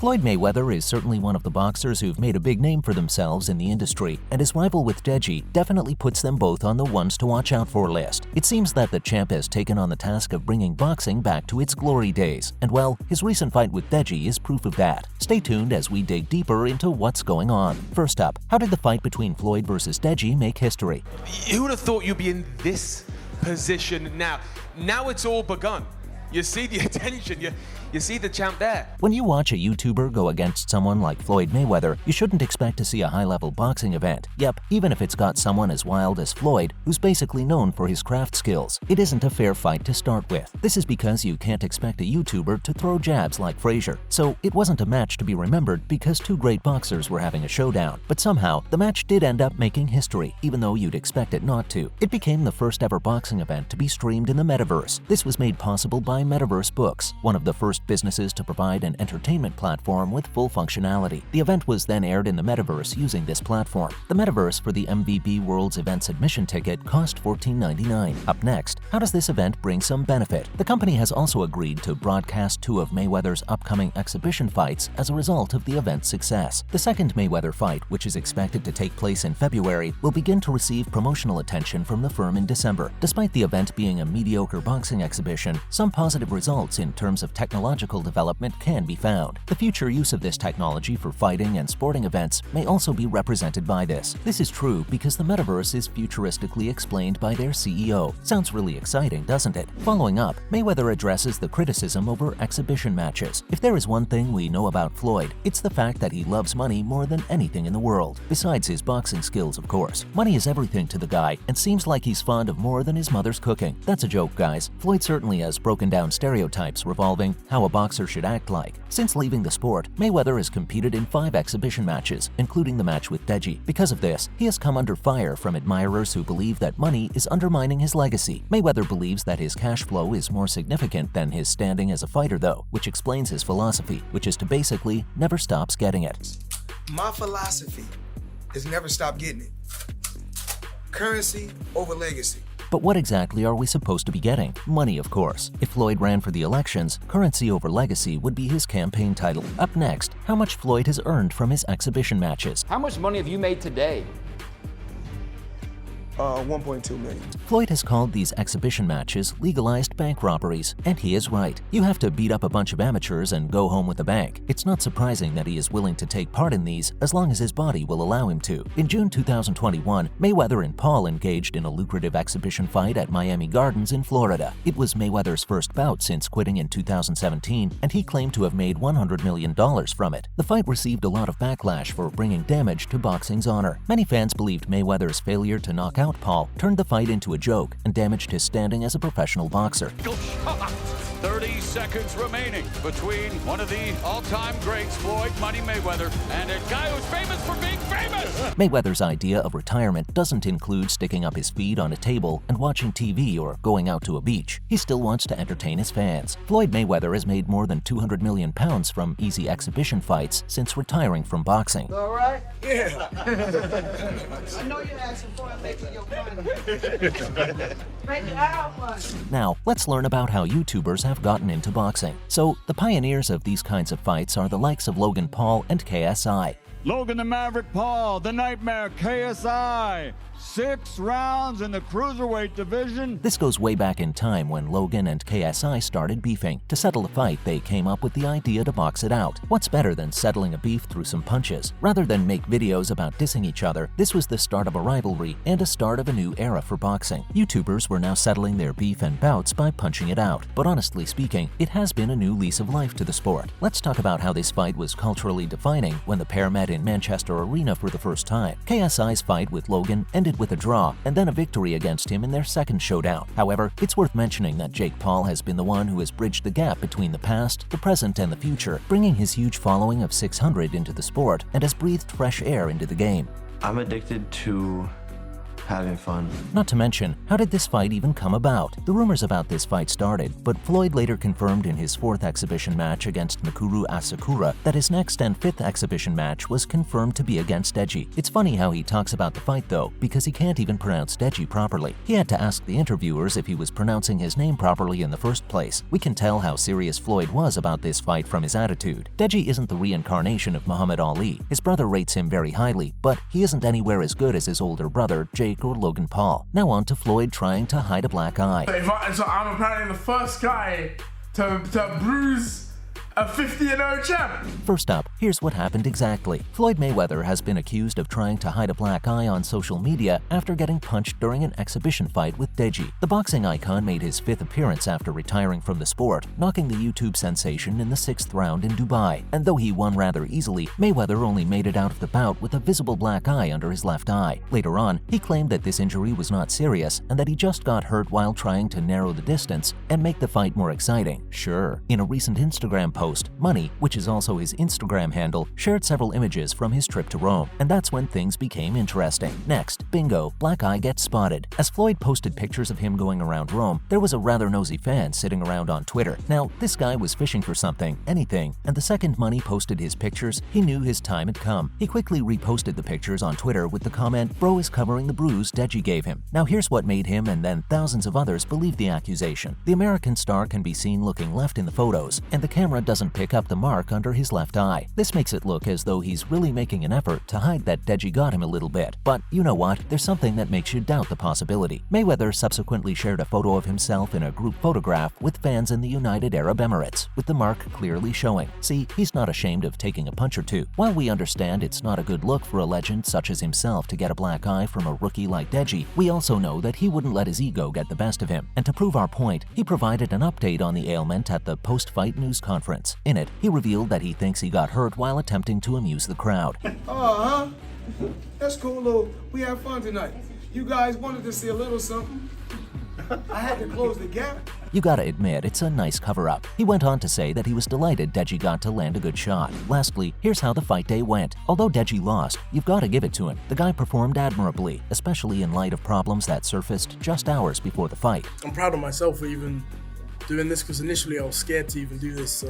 Floyd Mayweather is certainly one of the boxers who've made a big name for themselves in the industry, and his rival with Deji definitely puts them both on the ones to watch out for list. It seems that the champ has taken on the task of bringing boxing back to its glory days, and well, his recent fight with Deji is proof of that. Stay tuned as we dig deeper into what's going on. First up, how did the fight between Floyd versus Deji make history? Who would have thought you'd be in this position now? Now it's all begun. You see the attention, you see the champ there. When you watch a YouTuber go against someone like Floyd Mayweather, you shouldn't expect to see a high-level boxing event. Yep, even if it's got someone as wild as Floyd, who's basically known for his craft skills. It isn't a fair fight to start with. This is because you can't expect a YouTuber to throw jabs like Frazier. So it wasn't a match to be remembered because two great boxers were having a showdown. But somehow, the match did end up making history, even though you'd expect it not to. It became the first ever boxing event to be streamed in the Metaverse. This was made possible by Metaverse Books, one of the first businesses to provide an entertainment platform with full functionality. The event was then aired in the Metaverse using this platform. The Metaverse for the MVB World's Events admission ticket cost $14.99. Up next, how does this event bring some benefit? The company has also agreed to broadcast two of Mayweather's upcoming exhibition fights as a result of the event's success. The second Mayweather fight, which is expected to take place in February, will begin to receive promotional attention from the firm in December. Despite the event being a mediocre boxing exhibition, some positive results in terms of technological development can be found. The future use of this technology for fighting and sporting events may also be represented by this. This is true because the Metaverse is futuristically explained by their CEO. Sounds really exciting, doesn't it? Following up, Mayweather addresses the criticism over exhibition matches. If there is one thing we know about Floyd, it's the fact that he loves money more than anything in the world. Besides his boxing skills, of course. Money is everything to the guy and seems like he's fond of more than his mother's cooking. That's a joke, guys. Floyd certainly has broken down stereotypes revolving how a boxer should act like. Since leaving the sport, Mayweather has competed in 5 exhibition matches, including the match with Deji. Because of this, he has come under fire from admirers who believe that money is undermining his legacy. Mayweather believes that his cash flow is more significant than his standing as a fighter though, which explains his philosophy, which is to basically never stops getting it. My philosophy is never stop getting it. Currency over legacy. But what exactly are we supposed to be getting? Money, of course. If Floyd ran for the elections, currency over legacy would be his campaign title. Up next, how much Floyd has earned from his exhibition matches. How much money have you made today? 1.2 million. Floyd has called these exhibition matches legalized bank robberies, and he is right. You have to beat up a bunch of amateurs and go home with a bank. It's not surprising that he is willing to take part in these as long as his body will allow him to. In June 2021, Mayweather and Paul engaged in a lucrative exhibition fight at Miami Gardens in Florida. It was Mayweather's first bout since quitting in 2017, and he claimed to have made $100 million from it. The fight received a lot of backlash for bringing damage to boxing's honor. Many fans believed Mayweather's failure to knock out Paul turned the fight into a joke and damaged his standing as a professional boxer. 30 seconds remaining between one of the all-time greats, Floyd Money Mayweather, and a guy who's famous for being famous. Mayweather's idea of retirement doesn't include sticking up his feet on a table and watching TV or going out to a beach. He still wants to entertain his fans. Floyd Mayweather has made more than £200 million from easy exhibition fights since retiring from boxing. All right? Yeah. I know you're asking for it, making your money. Make it out money. Now, let's learn about how YouTubers have gotten into boxing. So, the pioneers of these kinds of fights are the likes of Logan Paul and KSI. Logan the Maverick Paul, the Nightmare KSI. 6 rounds in the cruiserweight division. This goes way back in time when Logan and KSI started beefing. To settle the fight, they came up with the idea to box it out. What's better than settling a beef through some punches? Rather than make videos about dissing each other, this was the start of a rivalry and a start of a new era for boxing. YouTubers were now settling their beef and bouts by punching it out. But honestly speaking, it has been a new lease of life to the sport. Let's talk about how this fight was culturally defining when the pair met in Manchester Arena for the first time. KSI's fight with Logan ended with a draw and then a victory against him in their second showdown. However, it's worth mentioning that Jake Paul has been the one who has bridged the gap between the past, the present, and the future, bringing his huge following of 600 into the sport and has breathed fresh air into the game. I'm addicted to having fun. Not to mention, how did this fight even come about? The rumors about this fight started, but Floyd later confirmed in his 4th exhibition match against Mikuru Asakura that his next and 5th exhibition match was confirmed to be against Deji. It's funny how he talks about the fight though, because he can't even pronounce Deji properly. He had to ask the interviewers if he was pronouncing his name properly in the first place. We can tell how serious Floyd was about this fight from his attitude. Deji isn't the reincarnation of Muhammad Ali. His brother rates him very highly, but he isn't anywhere as good as his older brother, Jake or Logan Paul. Now on to Floyd trying to hide a black eye. So I'm apparently the first guy to bruise a 50-0 champ. First up, here's what happened exactly. Floyd Mayweather has been accused of trying to hide a black eye on social media after getting punched during an exhibition fight with Deji. The boxing icon made his 5th appearance after retiring from the sport, knocking the YouTube sensation in the 6th round in Dubai. And though he won rather easily, Mayweather only made it out of the bout with a visible black eye under his left eye. Later on, he claimed that this injury was not serious and that he just got hurt while trying to narrow the distance and make the fight more exciting. Sure, in a recent Instagram post, Money, which is also his Instagram handle, shared several images from his trip to Rome, and that's when things became interesting. Next, bingo, black eye gets spotted. As Floyd posted pictures of him going around Rome, there was a rather nosy fan sitting around on Twitter. Now, this guy was fishing for something, anything, and the second Money posted his pictures, he knew his time had come. He quickly reposted the pictures on Twitter with the comment, "Bro is covering the bruise Deji gave him." Now here's what made him and then thousands of others believe the accusation. The American star can be seen looking left in the photos, and the camera doesn't pick up the mark under his left eye. This makes it look as though he's really making an effort to hide that Deji got him a little bit. But you know what? There's something that makes you doubt the possibility. Mayweather subsequently shared a photo of himself in a group photograph with fans in the United Arab Emirates, with the mark clearly showing. See, he's not ashamed of taking a punch or two. While we understand it's not a good look for a legend such as himself to get a black eye from a rookie like Deji, we also know that he wouldn't let his ego get the best of him. And to prove our point, he provided an update on the ailment at the post-fight news conference. In it, he revealed that he thinks he got hurt while attempting to amuse the crowd. That's cool, little. We had fun tonight. You guys wanted to see a little something. I had to close the gap. You gotta admit, it's a nice cover-up. He went on to say that he was delighted Deji got to land a good shot. Lastly, here's how the fight day went. Although Deji lost, you've gotta give it to him. The guy performed admirably, especially in light of problems that surfaced just hours before the fight. I'm proud of myself for even doing this, because initially I was scared to even do this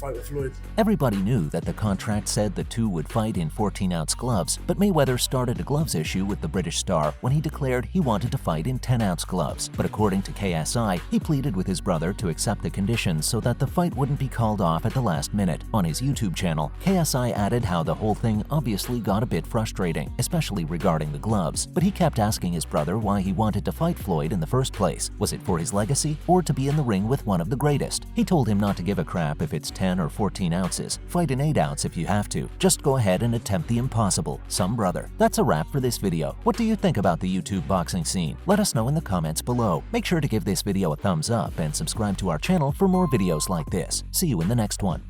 fight with Floyd. Everybody knew that the contract said the two would fight in 14-ounce gloves, but Mayweather started a gloves issue with the British star when he declared he wanted to fight in 10-ounce gloves. But according to KSI, he pleaded with his brother to accept the conditions so that the fight wouldn't be called off at the last minute. On his YouTube channel, KSI added how the whole thing obviously got a bit frustrating, especially regarding the gloves, but he kept asking his brother why he wanted to fight Floyd in the first place. Was it for his legacy or to be in the ring with one of the greatest? He told him not to give a crap if it's 10 or 14 ounces. Fight in 8 ounce if you have to. Just go ahead and attempt the impossible. Some brother. That's a wrap for this video. What do you think about the YouTube boxing scene? Let us know in the comments below. Make sure to give this video a thumbs up and subscribe to our channel for more videos like this. See you in the next one.